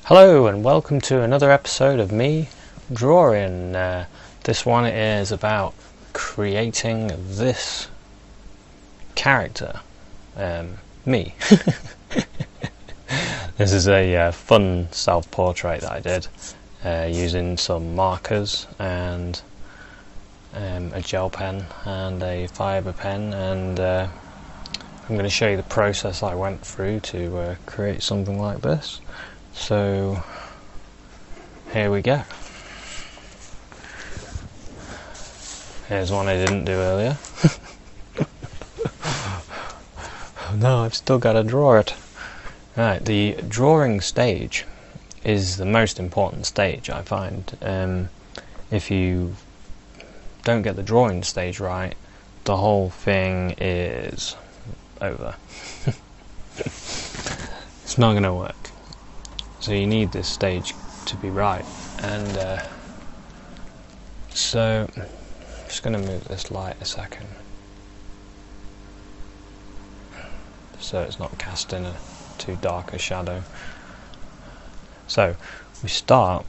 Hello and welcome to another episode of me drawing. This one is about creating this character, me. This is a fun self-portrait that I did using some markers and a gel pen and a fibre pen, and I'm going to show you the process I went through to create something like this. So here we go. Here's one I didn't do earlier. No, I've still got to draw it. Right, the drawing stage is the most important stage, I find. If you don't get the drawing stage right, the whole thing is over. It's not going to work. So you need this stage to be right, and so I'm just going to move this light a second so it's not casting a too dark a shadow. So we start,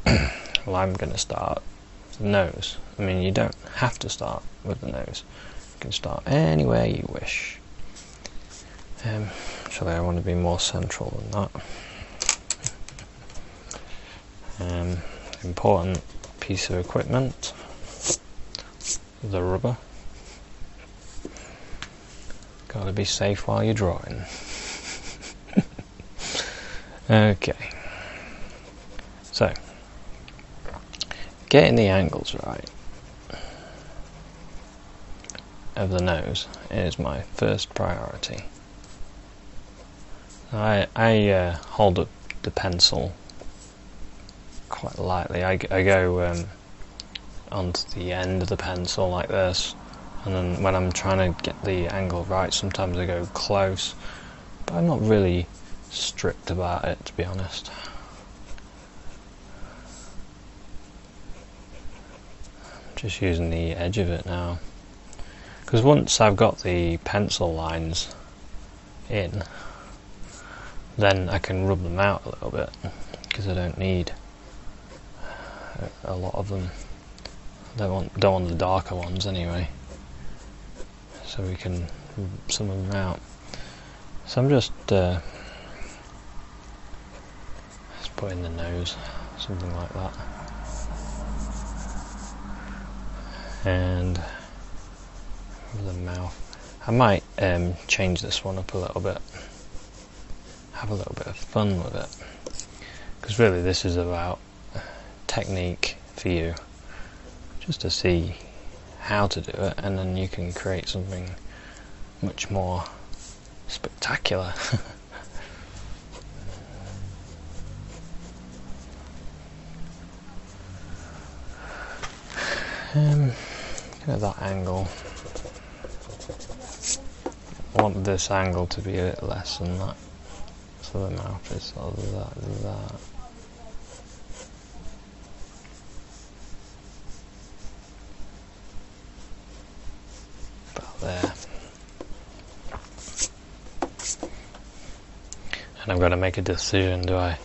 well, I'm going to start with the nose. I mean, you don't have to start with the nose, you can start anywhere you wish. Actually, I want to be more central than that. Important piece of equipment, the rubber. Got to be safe while you're drawing. Okay, so getting the angles right of the nose is my first priority. I hold up the pencil quite lightly. I go onto the end of the pencil like this, and then when I'm trying to get the angle right, sometimes I go close, but I'm not really strict about it, to be honest. I'm just using the edge of it now, because once I've got the pencil lines in, then I can rub them out a little bit, because I don't need a lot of them. Don't want the darker ones anyway, so we can rub some of them out. So I'm just put in the nose, something like that, and the mouth. I might change this one up a little bit, have a little bit of fun with it, because really this is about technique for you, just to see how to do it, and then you can create something much more spectacular. At that angle, I want this angle to be a bit less than that, so the mouth is sort of that. About there. And I've got to make a decision. Do I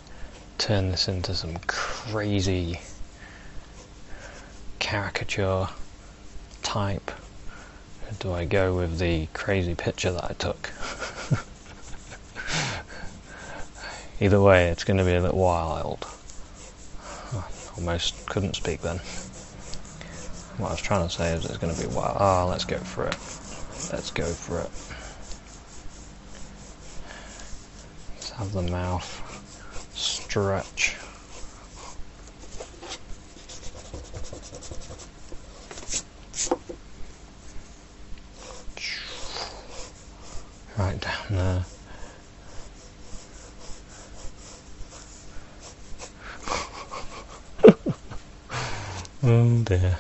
turn this into some crazy caricature type, or do I go with the crazy picture that I took? Either way, it's going to be a little wild. Almost couldn't speak then. What I was trying to say is it's going to be wild. Ah, let's go for it. Let's go for it. Let's have the mouth stretch. Right down there. Oh dear.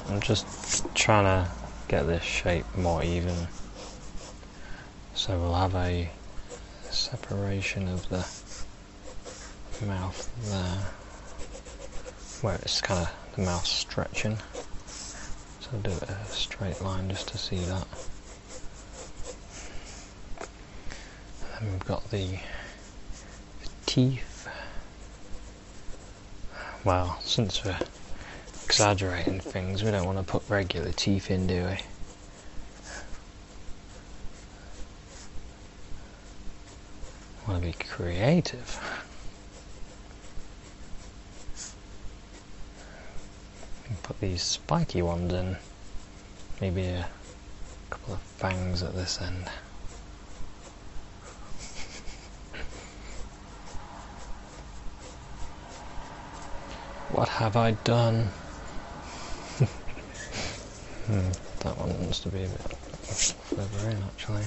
I'm just trying to get this shape more even. So we'll have a separation of the mouth there, where it's kind of the mouth stretching. So I'll do a straight line just to see that. And then we've got the teeth. Well, since we're exaggerating things, we don't want to put regular teeth in, do we? Want to be creative. Put these spiky ones in, maybe a couple of fangs at this end. What have I done? That one wants to be a bit further in, actually.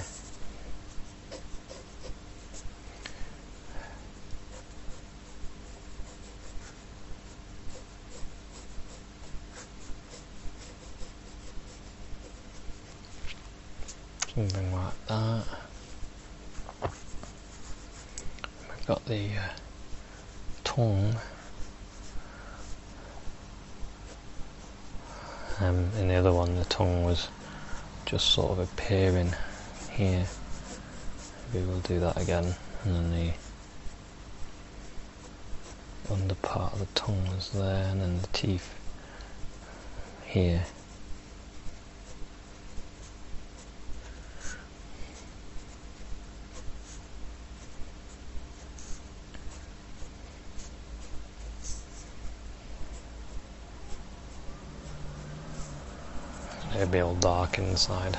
Something like that. We've got the tongue. In the other one, the tongue was just sort of appearing here. Maybe we'll do that again. And then the under part of the tongue was there, and then the teeth here. It'll be all dark inside.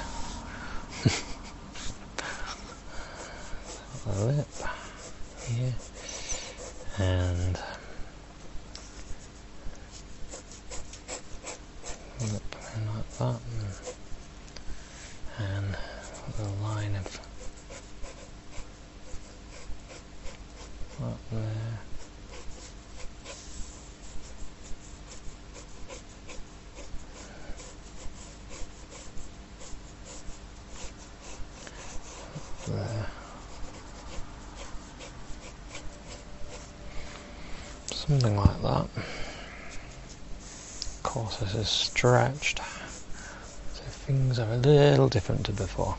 The lip here, and lip like that, and the line of that there. There. Something like that. Of course, this is stretched, so things are a little different to before.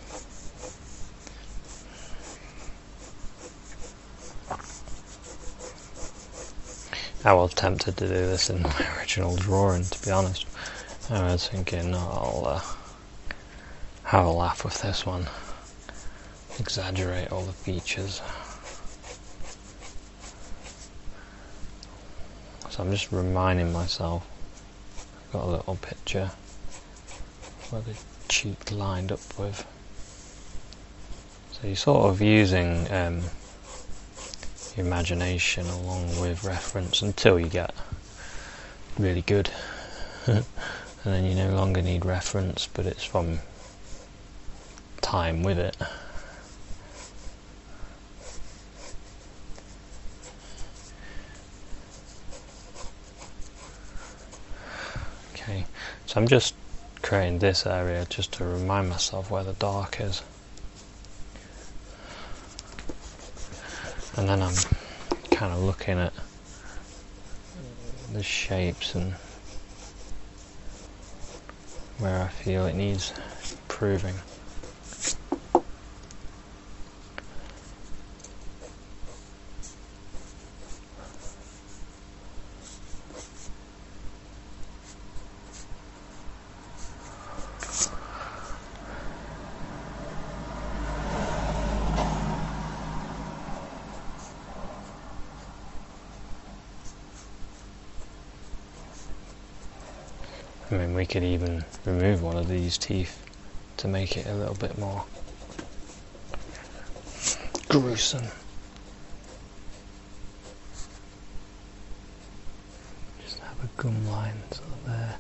I was tempted to do this in my original drawing, to be honest. I was thinking, I'll have a laugh with this one. Exaggerate all the features. So I'm just reminding myself, I've got a little picture where the cheek lined up with. So you're sort of using your imagination along with reference until you get really good. And then you no longer need reference, but it's from time with it. Okay, so I'm just creating this area just to remind myself where the dark is. And then I'm kind of looking at the shapes and where I feel it needs improving. I mean, we could even remove one of these teeth to make it a little bit more gruesome. Just have a gum line sort of there.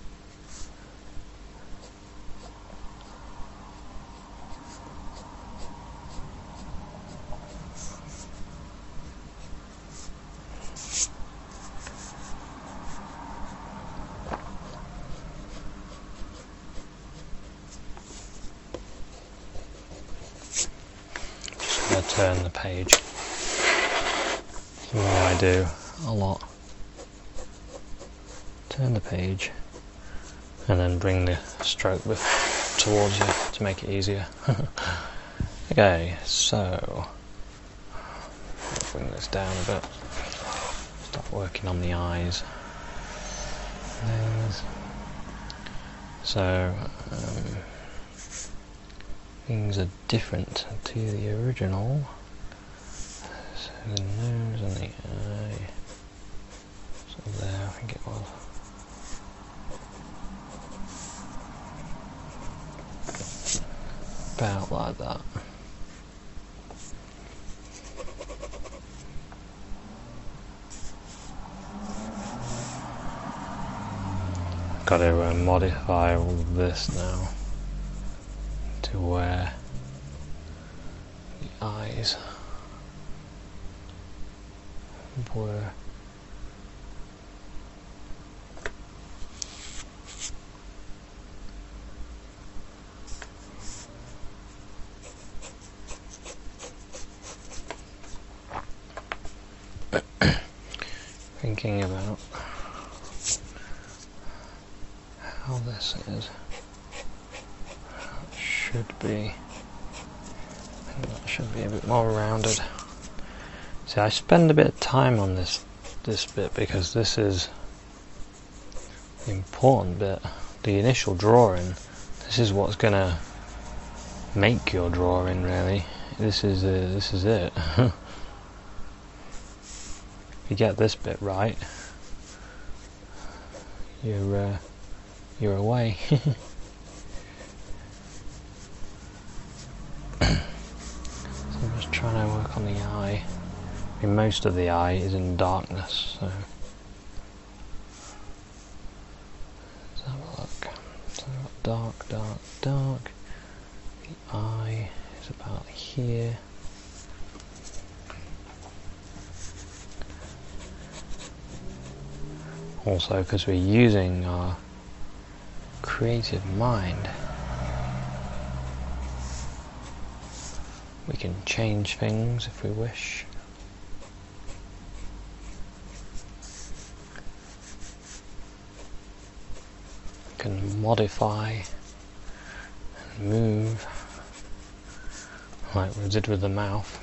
turn the page. Something I do a lot. Turn the page and then bring the stroke towards you to make it easier. Okay, so I'll bring this down a bit. Start working on the eyes. So things are different to the original. So the nose and the eye. So there, I think it was. About like that. Got to modify all of this now to where the eyes were. Thinking about how this is. That should be. I think that should be a bit more rounded. See, I spend a bit of time on this bit because this is the important bit. The initial drawing. This is what's gonna make your drawing. Really, this is it. If you get this bit right, you're away. So I'm just trying to work on the eye. I mean, most of the eye is in darkness, so let's have a look. So dark, dark, dark. The eye is about here. Also, because we're using our creative mind, we can change things if we wish. We can modify and move like we did with the mouth.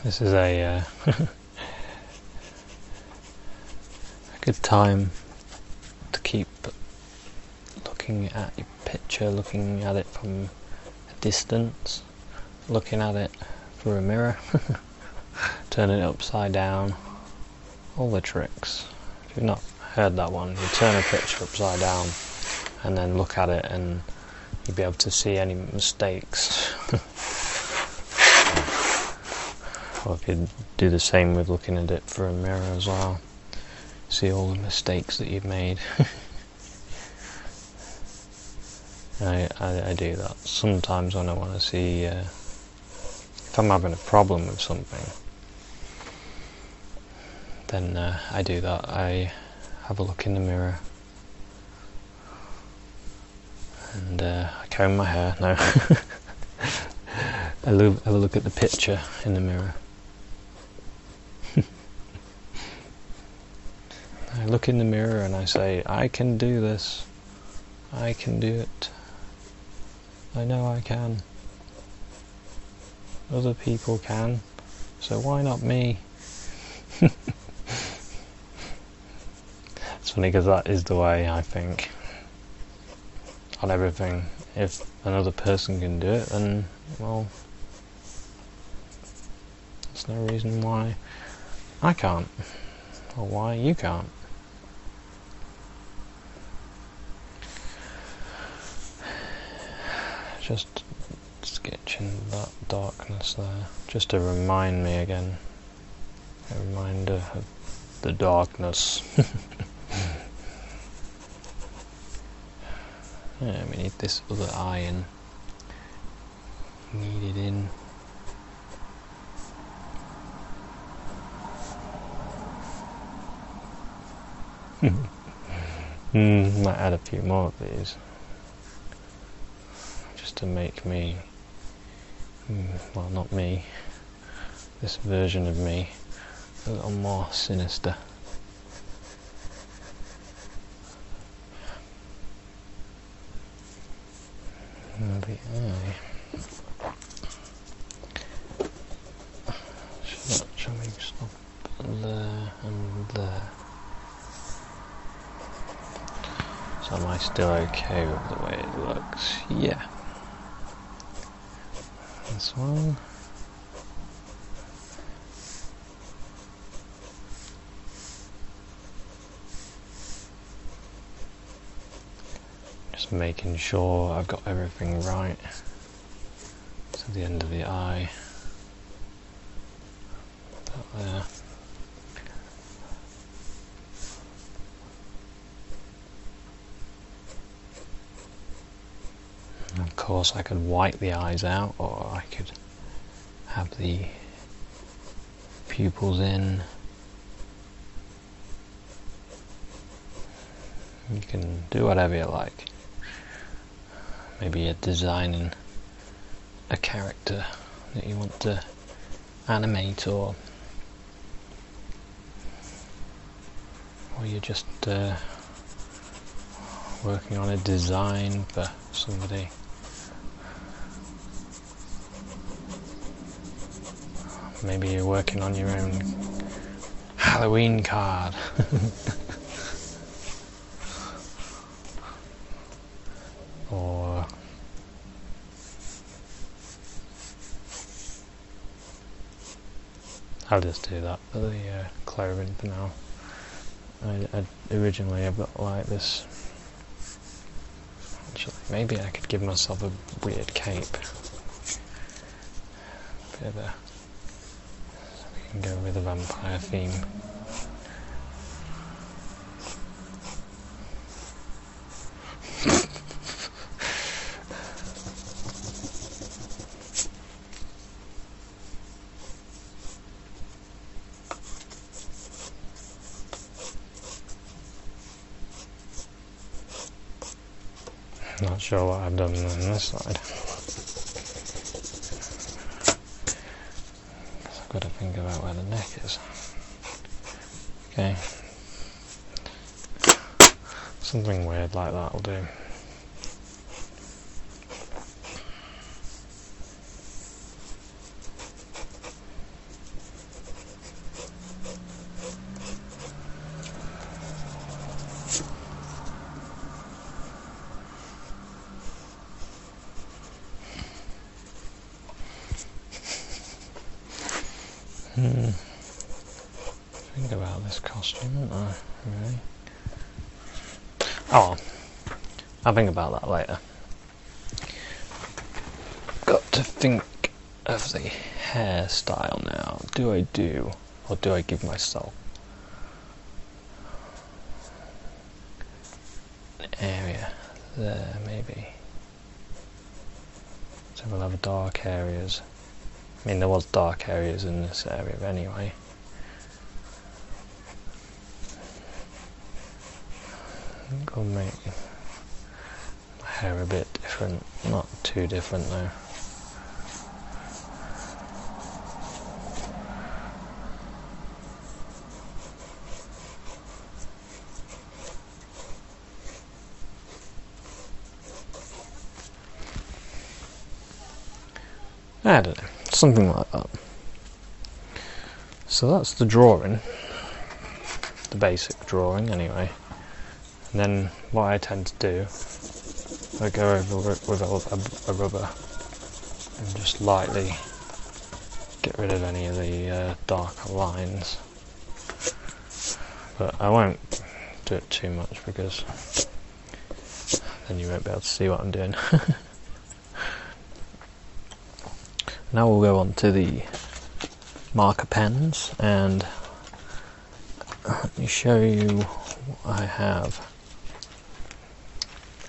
This is a good time to keep looking at your picture, looking at it from a distance, looking at it through a mirror, turning it upside down, all the tricks. If you've not heard that one, you turn a picture upside down and then look at it and you'll be able to see any mistakes. Or if you do the same with looking at it through a mirror as well, see all the mistakes that you've made. I do that sometimes when I want to see if I'm having a problem with something, then I do that. I have a look in the mirror and I comb my hair. No, I have a look at the picture in the mirror. I look in the mirror and I say, I can do this. I can do it. I know I can. Other people can, so why not me? It's funny because that is the way I think on everything. If another person can do it, then, well, there's no reason why I can't, or why you can't. Just sketching that darkness there, just to remind me again, a reminder of the darkness. Yeah, we need this other eye in, need it in Might add a few more of these, just to make me, well, not me, this version of me, a little more sinister. The eye. Shall we stop there and there? So am I still okay with the way it looks? Yeah. This one. Just making sure I've got everything right to the end of the eye. About there. And of course I could white the eyes out, or I could have the pupils in. You can do whatever you like. Maybe you're designing a character that you want to animate, or you're just working on a design for somebody. Maybe you're working on your own Halloween card. Or I'll just do that for the clothing for now. Originally I've got like this. Actually, maybe I could give myself a weird cape. Bit of a, so we can go with a vampire theme. Not sure what I've done on this side. I've got to think about where the neck is. Okay. Something weird like that will do. Think about this costume, don't I? Really? Oh, I'll think about that later. Got to think of the hairstyle now. Do I do, or do I give myself an area there, maybe? So we'll have dark areas. I mean, there was dark areas in this area anyway. I think I'll make my hair a bit different. Not too different though. I don't know. Something like that. So that's the drawing, the basic drawing anyway. And then what I tend to do, I go over it with a rubber and just lightly get rid of any of the darker lines. But I won't do it too much because then you won't be able to see what I'm doing. Now we'll go on to the marker pens, and let me show you what I have.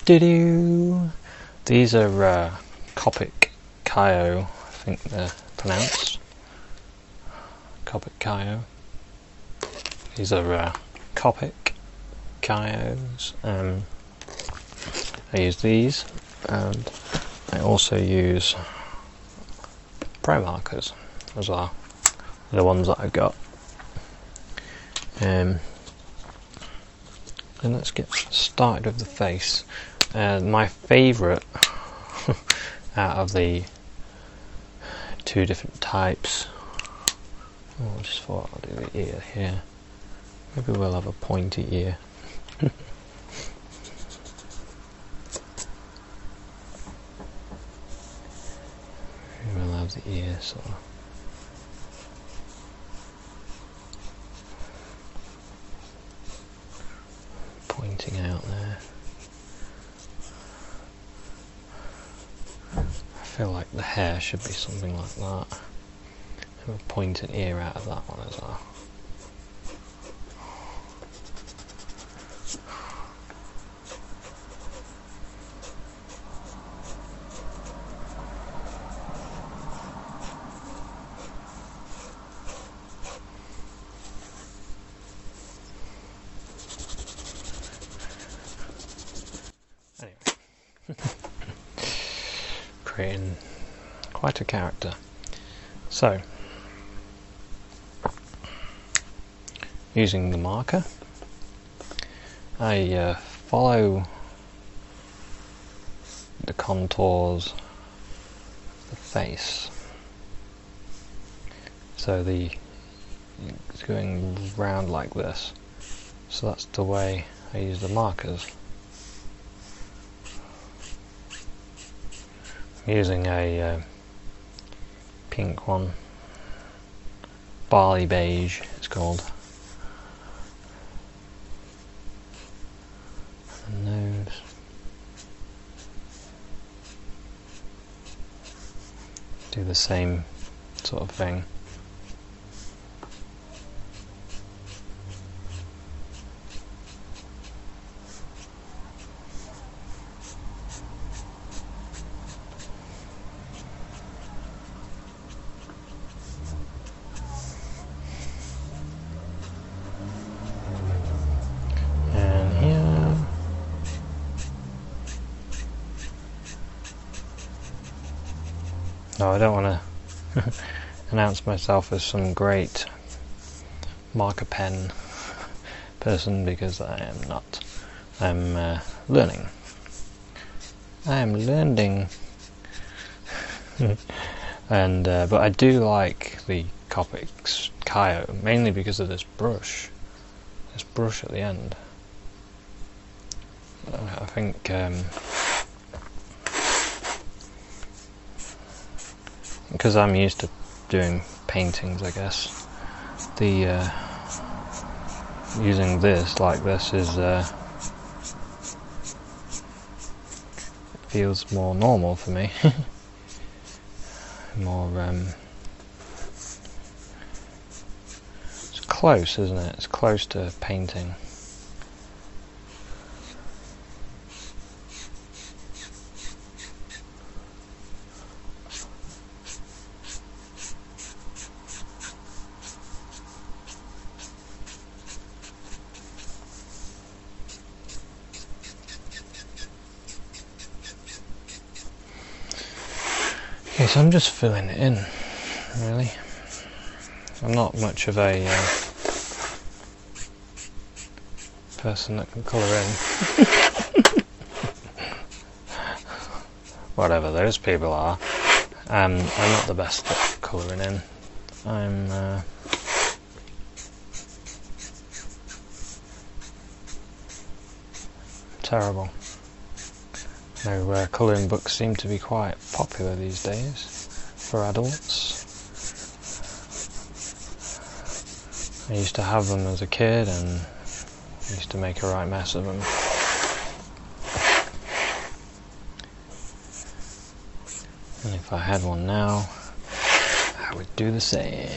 These are Copic Markers, I think they're pronounced. Copic Markers. These are Copic Chios. I use these, and I also use Promarkers as well. The ones that I've got. And let's get started with the face. My favourite out of the two different types. I just thought I'll do the ear here. Maybe we'll have a pointy ear. We'll have the ear sort of pointing out there. I feel like the hair should be something like that. We'll point an ear out of that one as well. Creating quite a character. So, using the marker, I follow the contours of the face. So it's going round like this. So that's the way I use the markers. Using a pink one, barley beige it's called. And nose. Do the same sort of thing. No, I don't want to announce myself as some great marker pen person, because I am not. I'm learning. I am learning. And but I do like the Copic Markers, mainly because of this brush at the end. I think because I'm used to doing paintings, I guess the using this like this is feels more normal for me. More it's close, isn't it? It's close to painting. Okay, so I'm just filling it in, really. I'm not much of a person that can colour in. Whatever, those people are. I'm not the best at colouring in. I'm terrible. No, colouring books seem to be quite popular these days for adults. I used to have them as a kid and used to make a right mess of them. And if I had one now, I would do the same.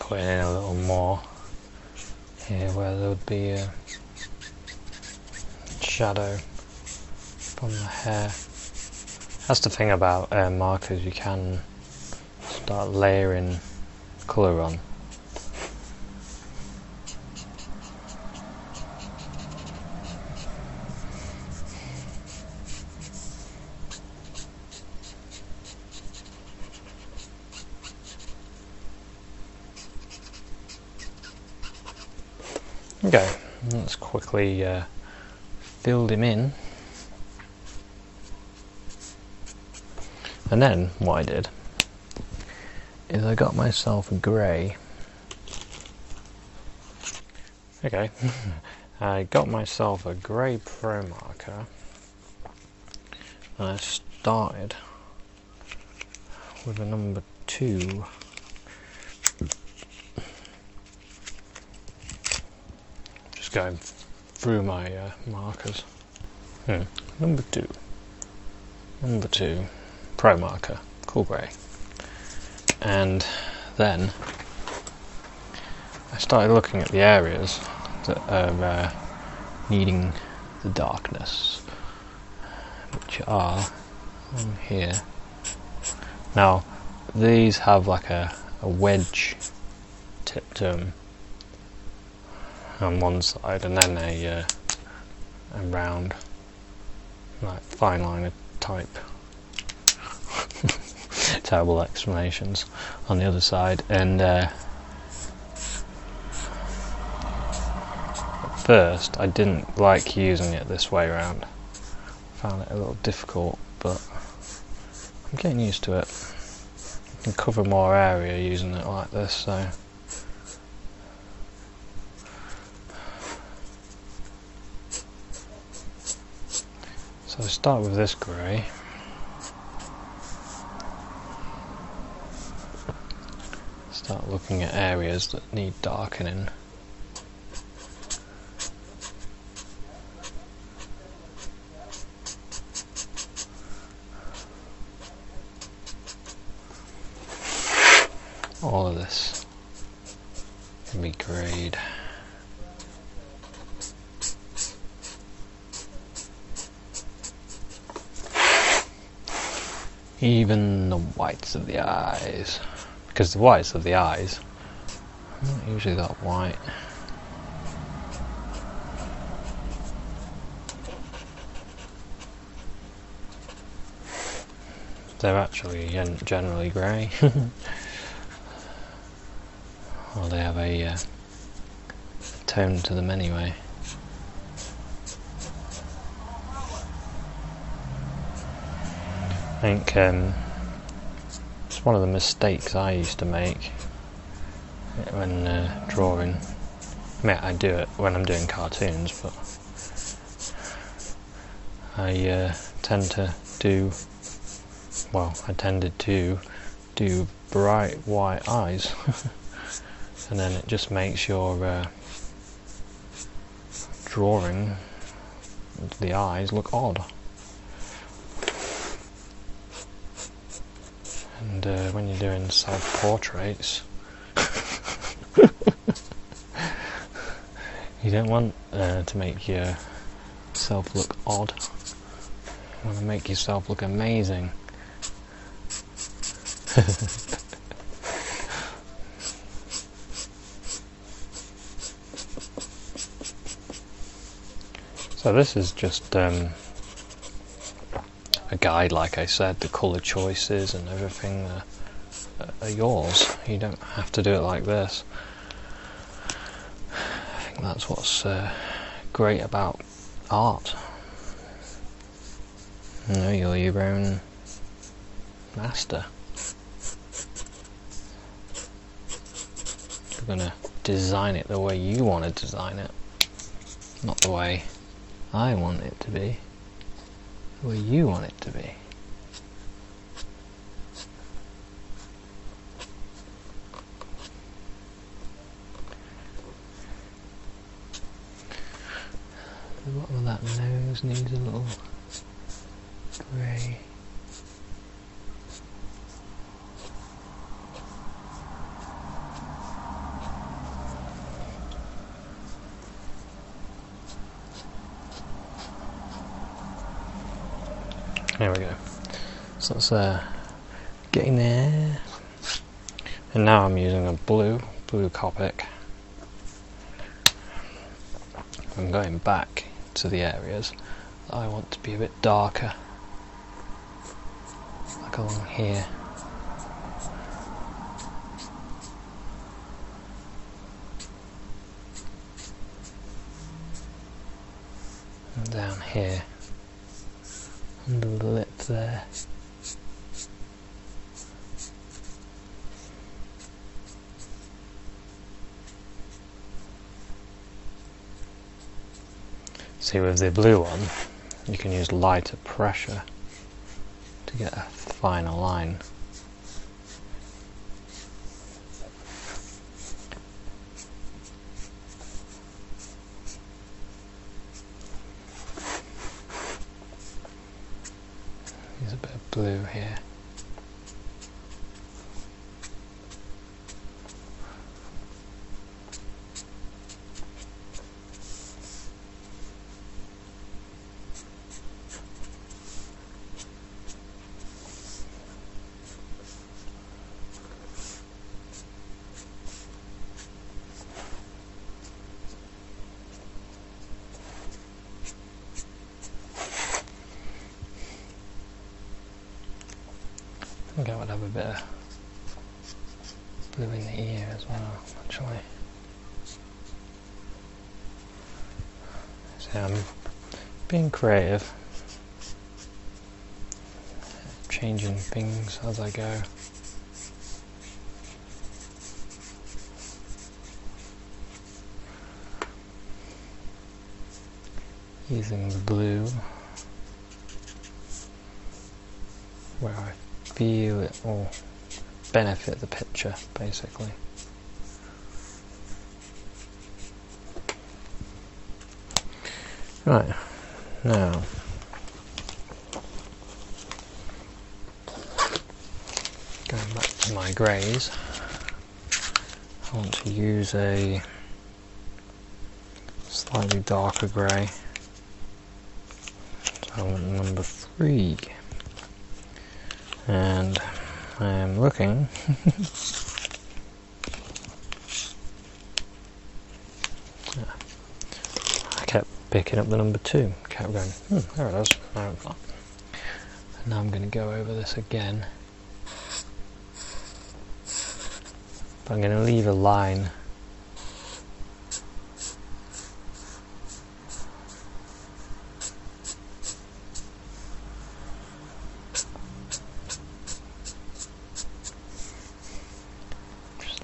putting in a little more here where there would be a shadow from the hair. That's the thing about markers, you can start layering colour on. Okay, let's quickly fill him in. And then what I did is I got myself a grey. Okay, I got myself a grey Promarker and I started with a number 2. Just going through my markers. Number 2. Promarker, cool grey. And then I started looking at the areas that are needing the darkness, which are on here. Now these have like a wedge tip to them on one side, and then a round, like fine liner type terrible explanations on the other side. And at first I didn't like using it this way around, found it a little difficult, but I'm getting used to it. You can cover more area using it like this, so I start with this grey. Start looking at areas that need darkening. All of this can be greyed. Even the whites of the eyes, because the whites of the eyes are not usually that white. They're actually generally grey. Or they have a tone to them anyway. I think it's one of the mistakes I used to make when drawing. I mean, I do it when I'm doing cartoons, but I tended to do bright white eyes, and then it just makes your drawing the eyes look odd. And when you're doing self-portraits, you don't want to make yourself look odd. You want to make yourself look amazing. So this is just a guide, like I said. The colour choices and everything are yours. You don't have to do it like this. I think that's what's great about art. You know, you're your own master. You're going to design it the way you want to design it, not the way I want it to be, the way you want it to be. The bottom of that nose needs a little grey. There we go. So let's get in there. And now I'm using a blue Copic. I'm going back to the areas that I want to be a bit darker. Like along here. And down here. Under the lip there. See, with the blue one, you can use lighter pressure to get a finer line. There's a bit of blue here. I think I would have a bit of blue in the ear as well, actually. So I'm being creative, changing things as I go. Using the blue where I feel it will benefit the picture, basically. Right, now going back to my greys, I want to use a slightly darker grey. So I want number 3. And I am looking I kept picking up the number 2, kept going, there it is, no, it's not. And now I'm going to go over this again, but I'm going to leave a line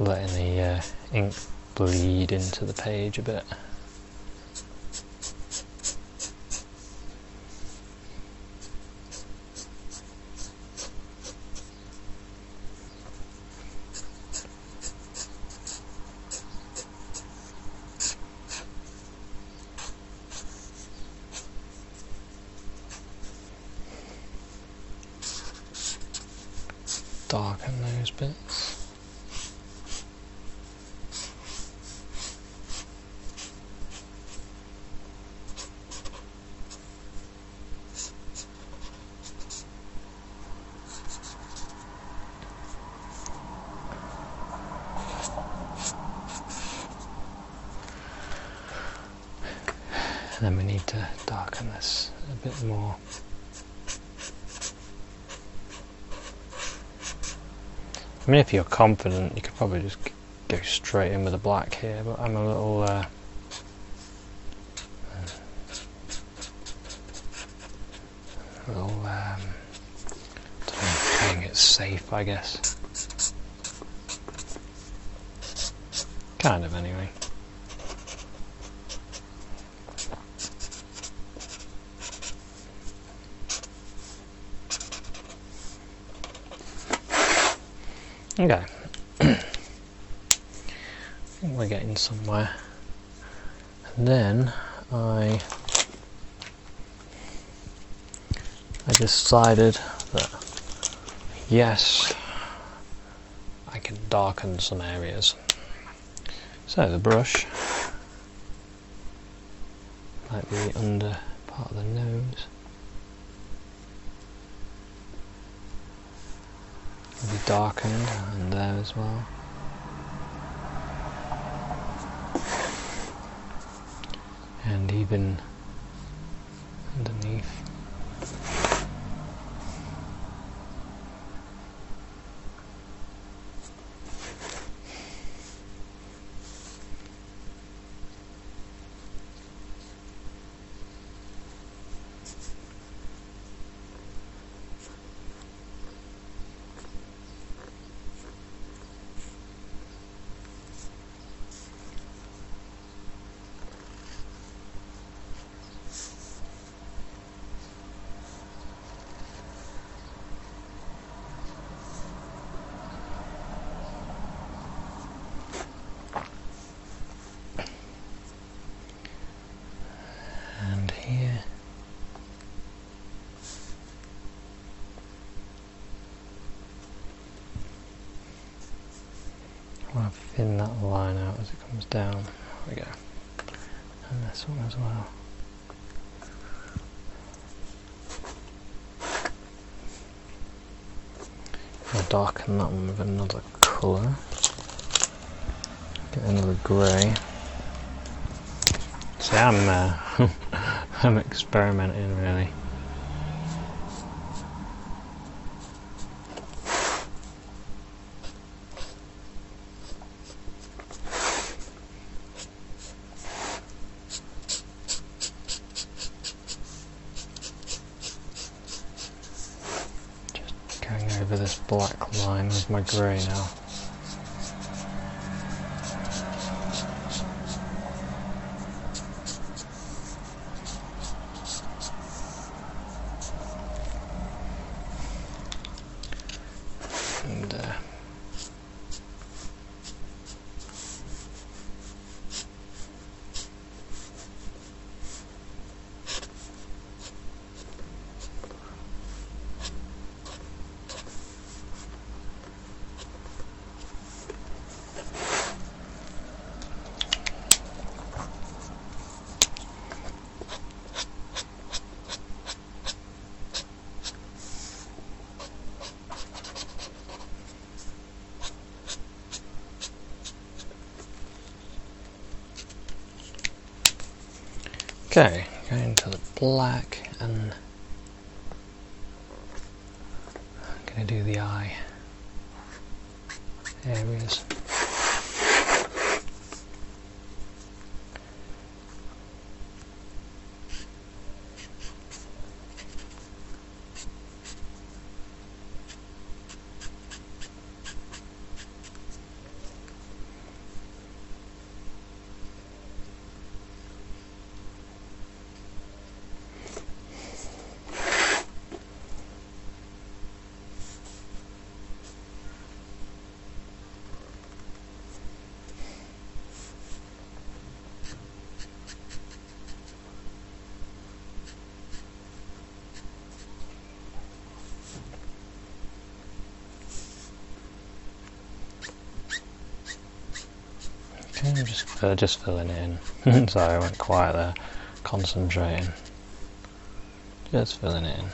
letting the ink bleed into the page a bit. Darken those bits. And then we need to darken this a bit more. I mean, if you're confident, you could probably just go straight in with the black here, but I'm a little playing it safe, I guess. Kind of, anyway. Okay, I think we're getting somewhere. And then I decided that yes, I can darken some areas. So the brush, like the under part of the nose, be darkened, and there as well. And even underneath. I'll thin that line out as it comes down. There we go. And this one as well. I'll darken that one with another colour. Get another grey. See, I'm experimenting really. Over this black line with my grey now. And okay, going to the black, and I'm going to do the eye areas. I'm just filling it in. Sorry, I went quiet there. Concentrating. Just filling it in.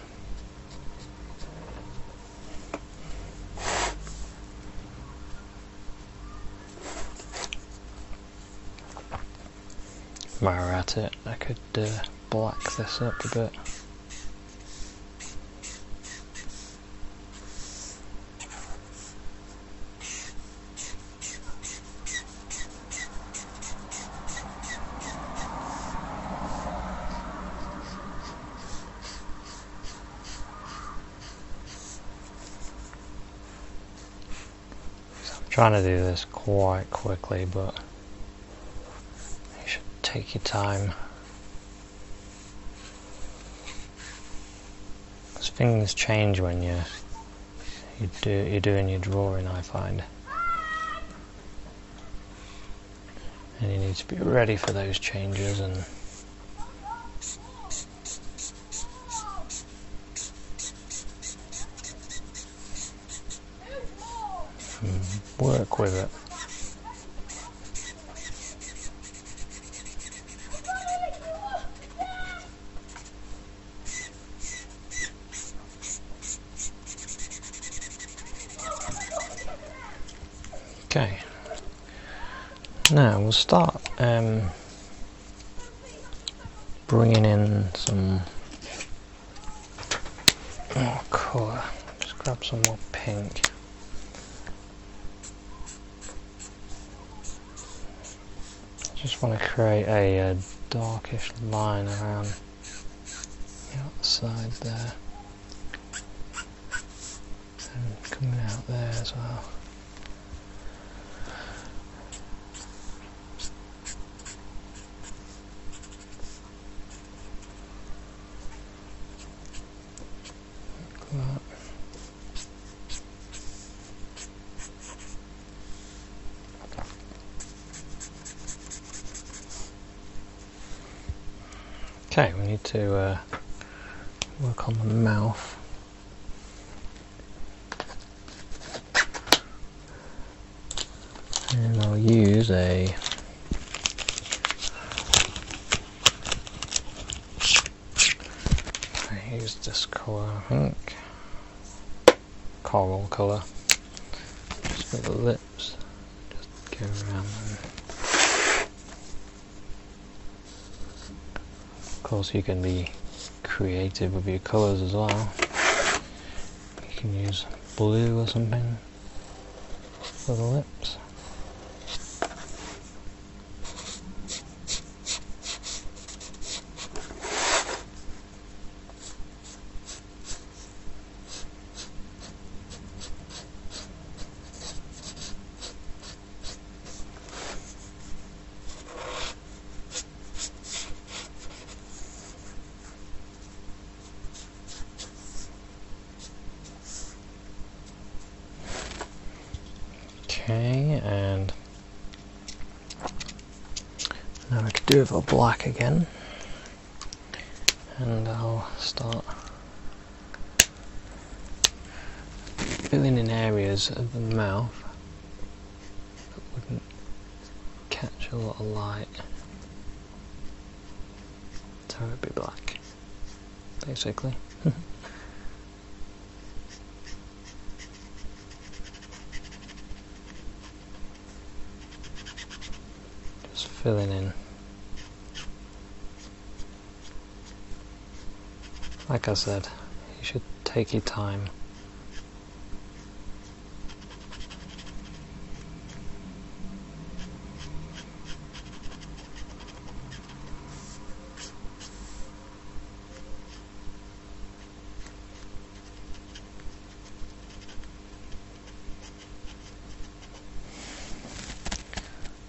While we're at it, I could black this up a bit. Trying to do this quite quickly, but you should take your time. Because things change when you're doing your drawing, I find. And you need to be ready for those changes and work with it. Okay, now we'll start bringing in some more colour. Just grab some more pink. Just want to create a darkish line around the outside there, and coming out there as well. Okay, we need to work on the mouth. And I'll use I use this colour, I think. Coral colour. Just for the lips. Just go around them. Of course, you can be creative with your colours as well. You can use blue or something for the lips. Okay, and now I could do it for black again, and I'll start filling in areas of the mouth that wouldn't catch a lot of light, so it'd be black, basically. Filling in. Like I said, you should take your time.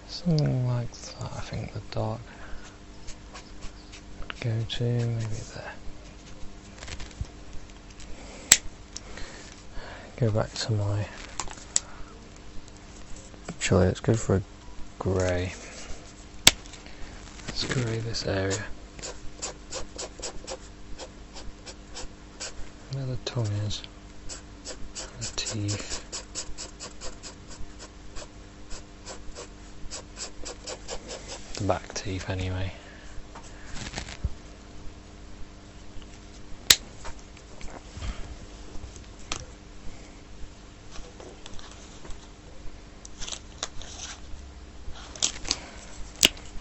Something like that, I think the dark would go to, maybe there. Go back to my, actually let's go for a grey. Let's grey this area. Where the tongue is, the teeth. The back teeth anyway.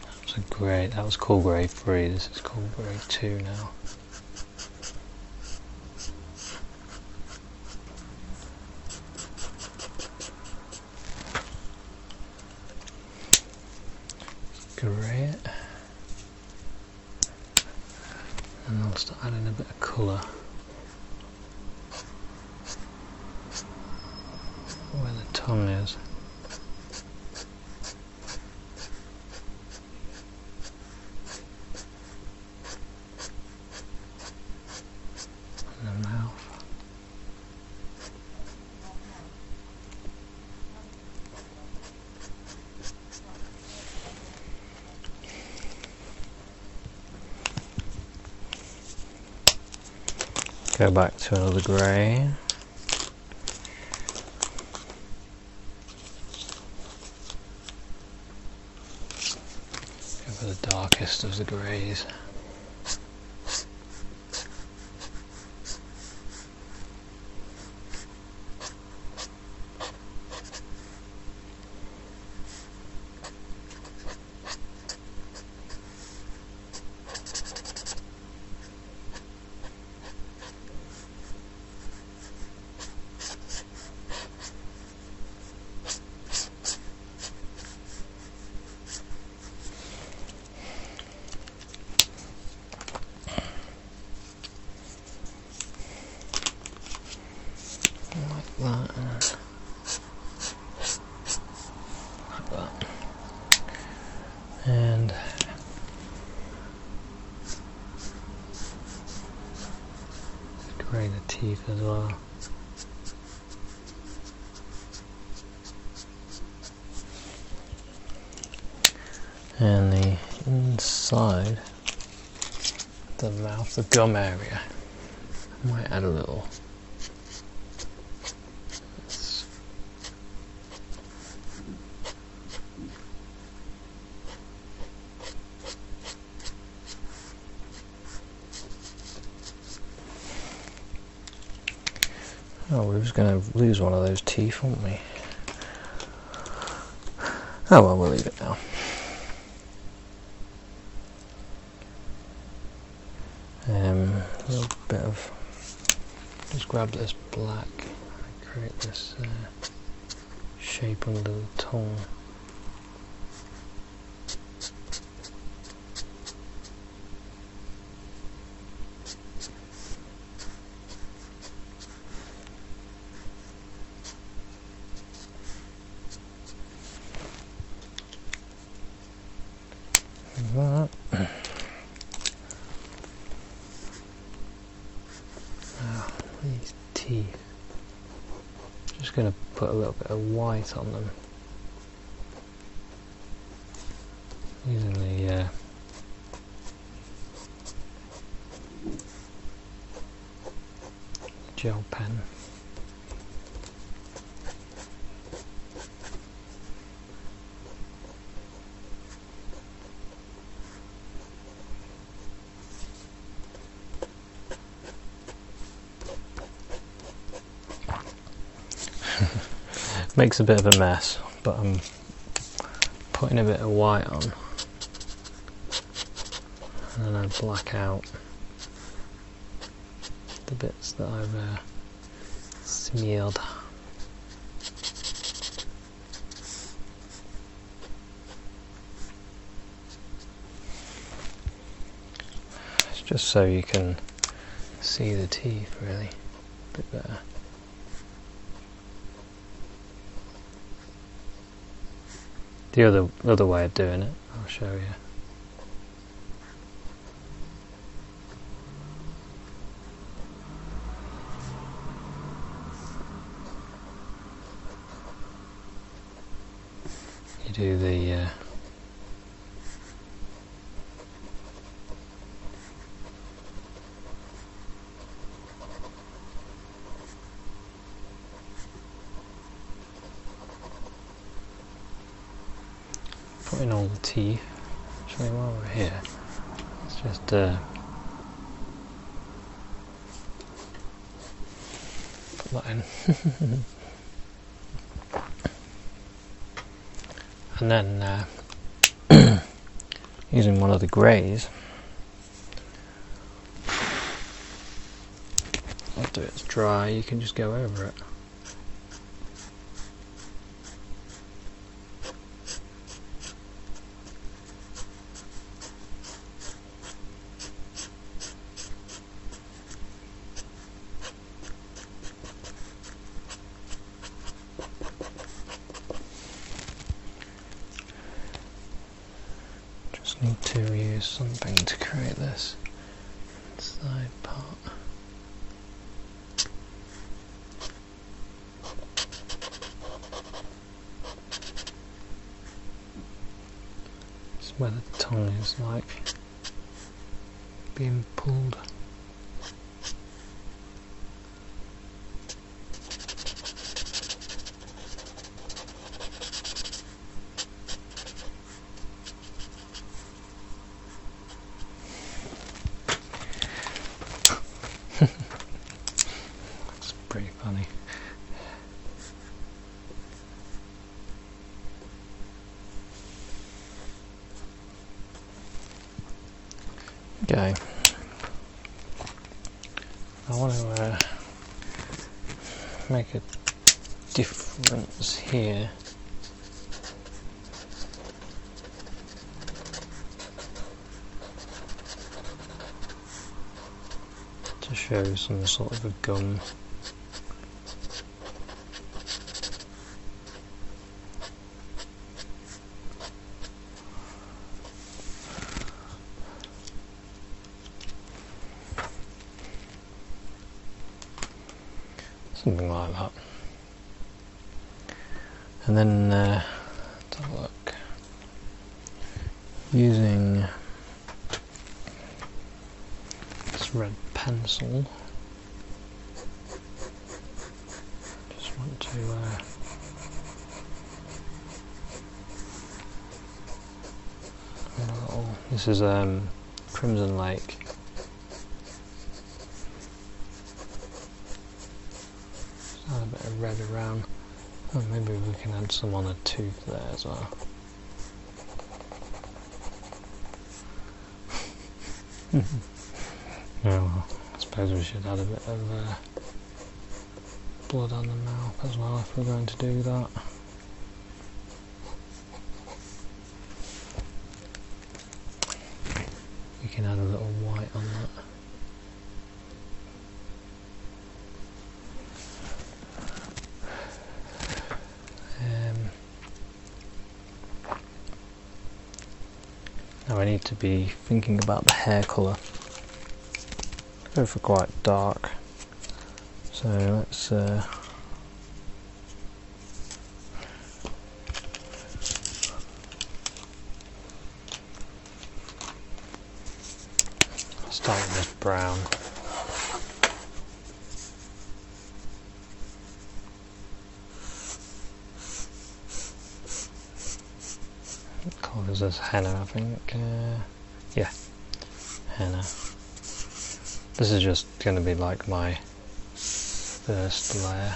That was a grey, that was called grey 3, this is called grey 2 now. Grey it, and I'll start adding a bit of colour where the tongue is. And the mouth. Go back to another grey. Go for the darkest of the greys. that, like that, and grey the teeth as well. And the inside, the mouth, the gum area, I might add a little. Oh, we was going to lose one of those teeth, weren't we? Oh well, we'll leave it now. A little bit of, just grab this black and create this shape under the tongue. That. Oh, these teeth. Just going to put a little bit of white on them using the gel pen. Makes a bit of a mess, but I'm putting a bit of white on, and then I black out the bits that I've smeared. It's just so you can see the teeth really a bit better. The other way of doing it, I'll show you. You do the put in all the teeth. Actually, while we're here, let's just put that in. And then using one of the greys, after it's dry you can just go over it. Need to use something to create this side part. It's where the tongue is like being pulled. That's pretty funny. Okay, I want to make a difference here. To show some sort of a gum something like that. And then let's have a look. Using this red pencil, just want to this is Crimson Lake. Add a bit of red around. Oh, maybe we can add some on a tooth there as well. Well, I suppose we should add a bit of blood on the mouth as well if we're going to do that. We can add a little white on that. Now I need to be thinking about the hair colour. Go for quite dark. So let's start with this brown. What colour is this? Henna, I think. Yeah, henna. This is just going to be like my first layer.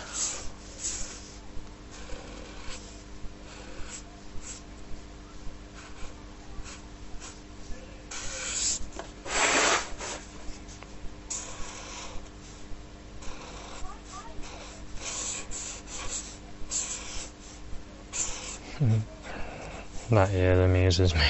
That ear amuses me.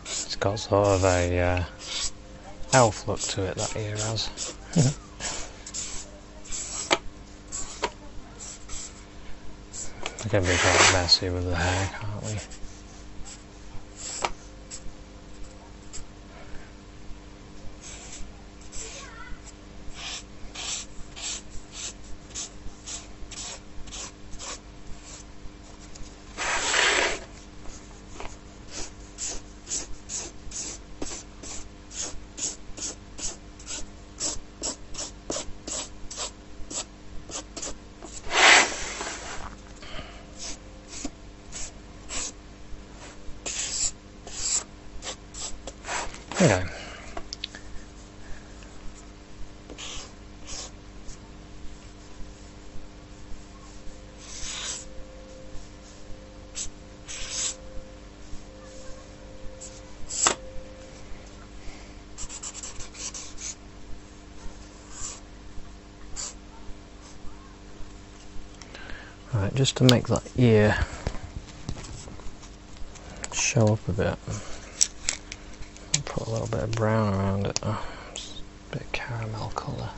It's got sort of a elf look to it, that ear has. We can be quite messy with the hair, can't we? Okay. Right, just to make that ear show up a bit, I'll put a little bit of brown around it, just a bit of caramel colour.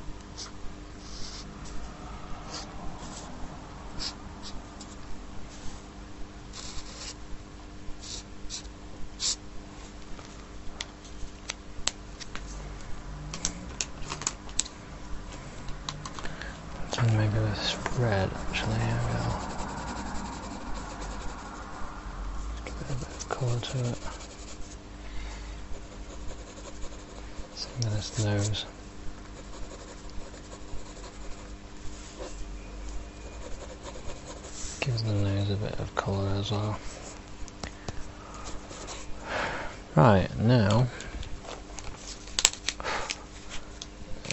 And maybe this red actually, here we go. Give it a bit of colour to it. Same with this nose. Gives the nose a bit of colour as well. Right, now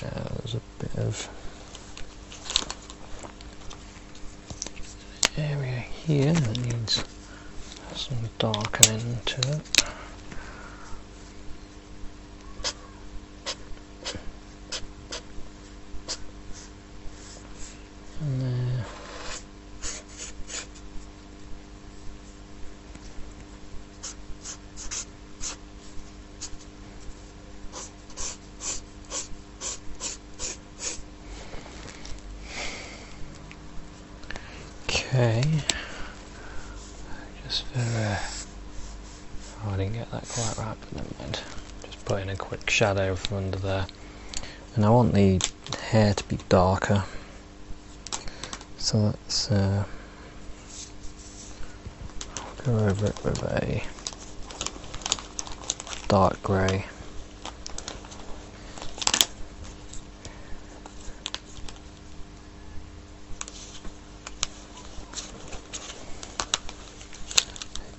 there's a bit of area here that needs some darkening to it. And there. Okay, Just for oh, I didn't get that quite right, but never mind. Just put in a quick shadow from under there. And I want the hair to be darker. So let's go over it with a dark grey.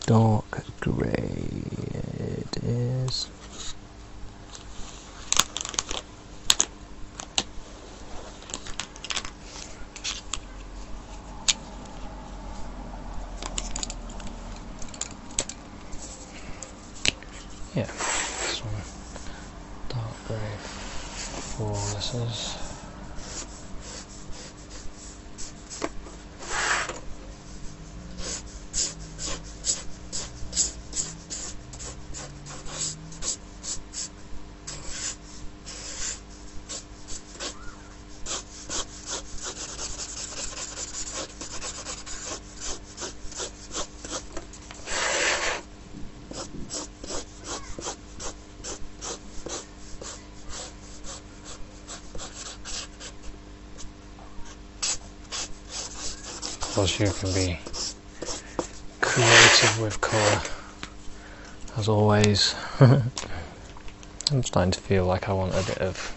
Dark grey it is. Yeah, this one, dark grey 4 this is. Of course, you can be creative with colour, as always. I'm starting to feel like I want a bit of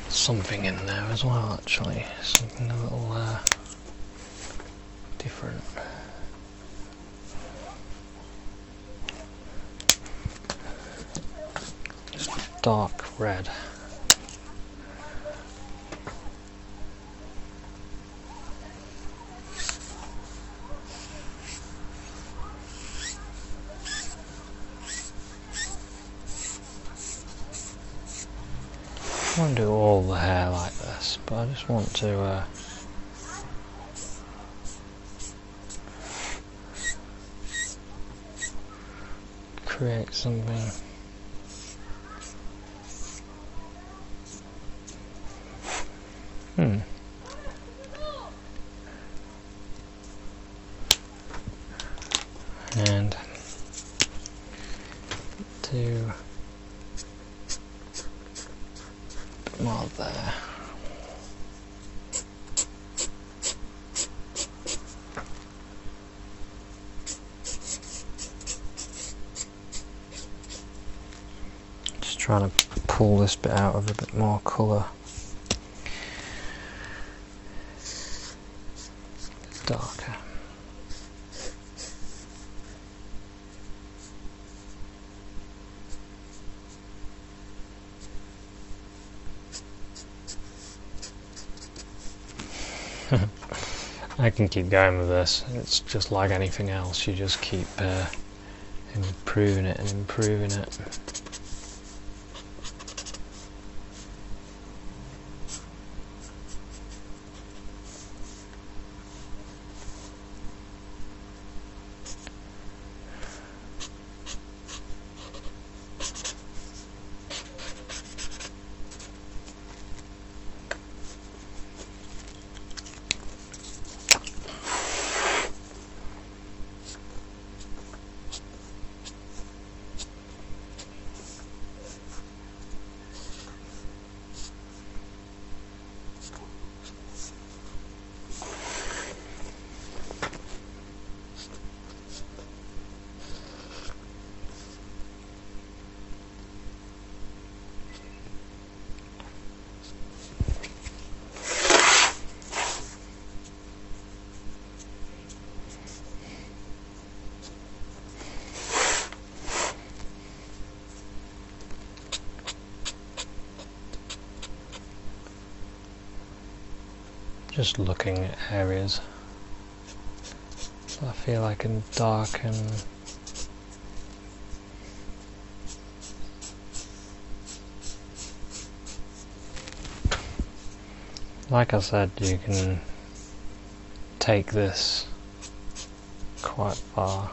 something in there as well, actually. Something a little different. Just dark red. I won't do all the hair like this, but I just want to create something. And do more there. Just trying to pull this bit out of a bit more colour. Darker. I can keep going with this. It's just like anything else, you just keep improving it and improving it. Just looking at areas that I feel I can darken. Like I said, you can take this quite far.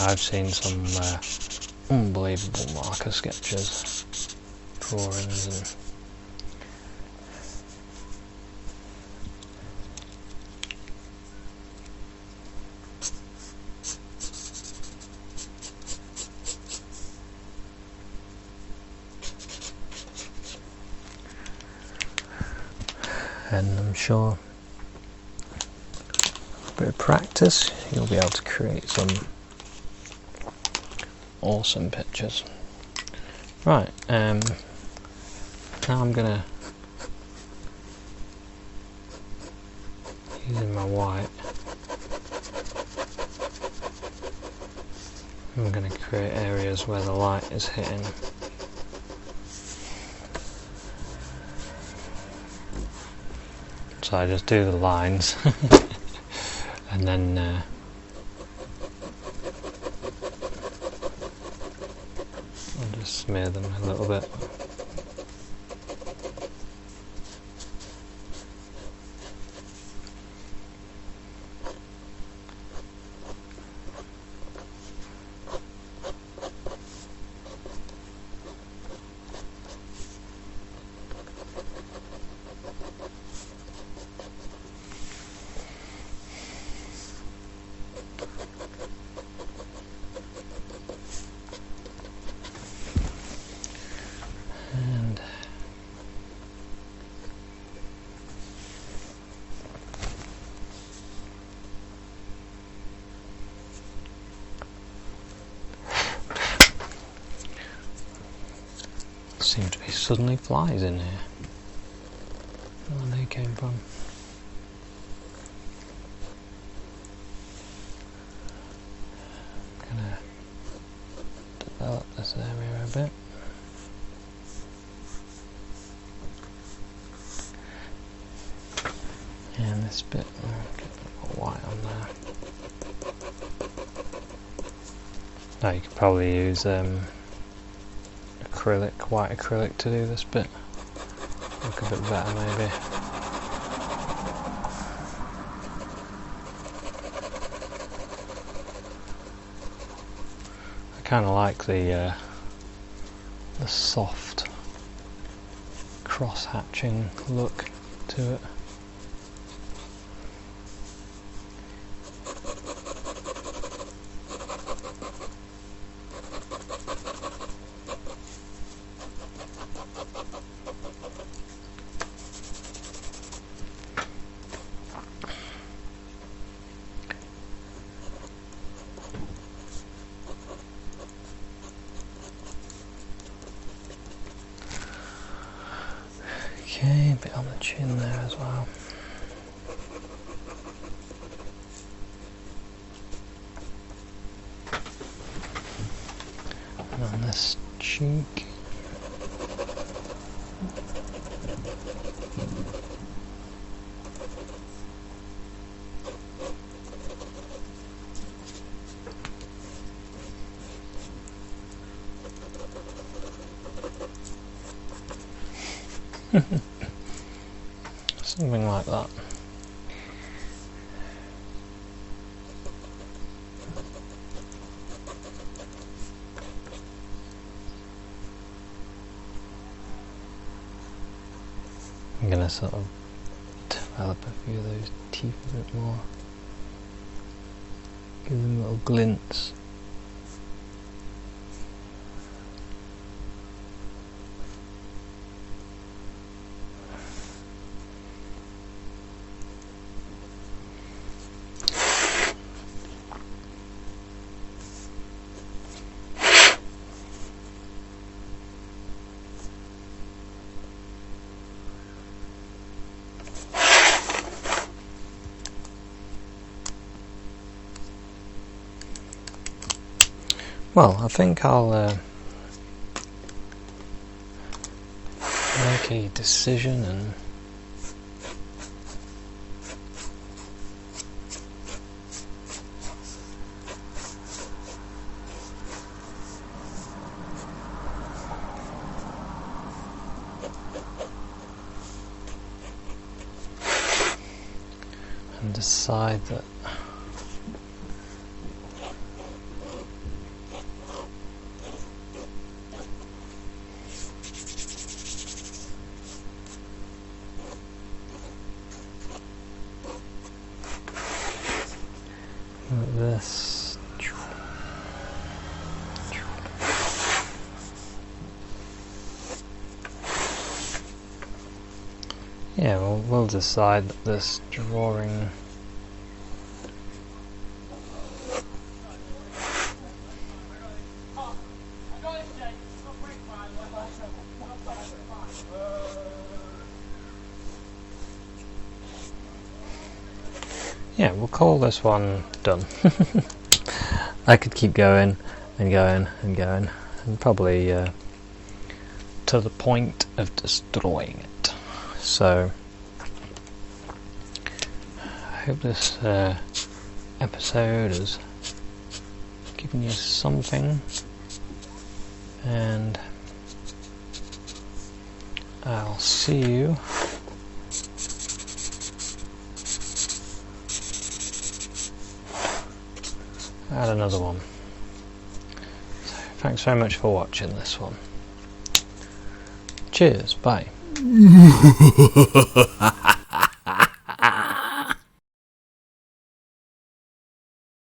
I've seen some unbelievable marker sketches, drawings, and and I'm sure with a bit of practice you'll be able to create some awesome pictures. Right, now I'm gonna, using my white, I'm gonna create areas where the light is hitting. So I just do the lines and then I'll just smear them a little bit. Seem to be suddenly flies in here. I don't know where they came from. I'm gonna develop this area a bit. And this bit, I'll get a little white on there. Now you could probably use acrylic, white acrylic to do this bit. Look a bit better maybe. I kind of like the soft cross-hatching look to it. Okay, a bit on the chin there as well. And on this cheek. Something like that. I'm going to sort of develop a few of those teeth a bit more. Give them little glints. Well, I think I'll make a decision and decide that this. Yeah, well, we'll decide that this drawing yeah, we'll call this one done. I could keep going and going and going and probably to the point of destroying it. So I hope this episode has given you something, and I'll see you at another one. So thanks very much for watching this one. Cheers, bye.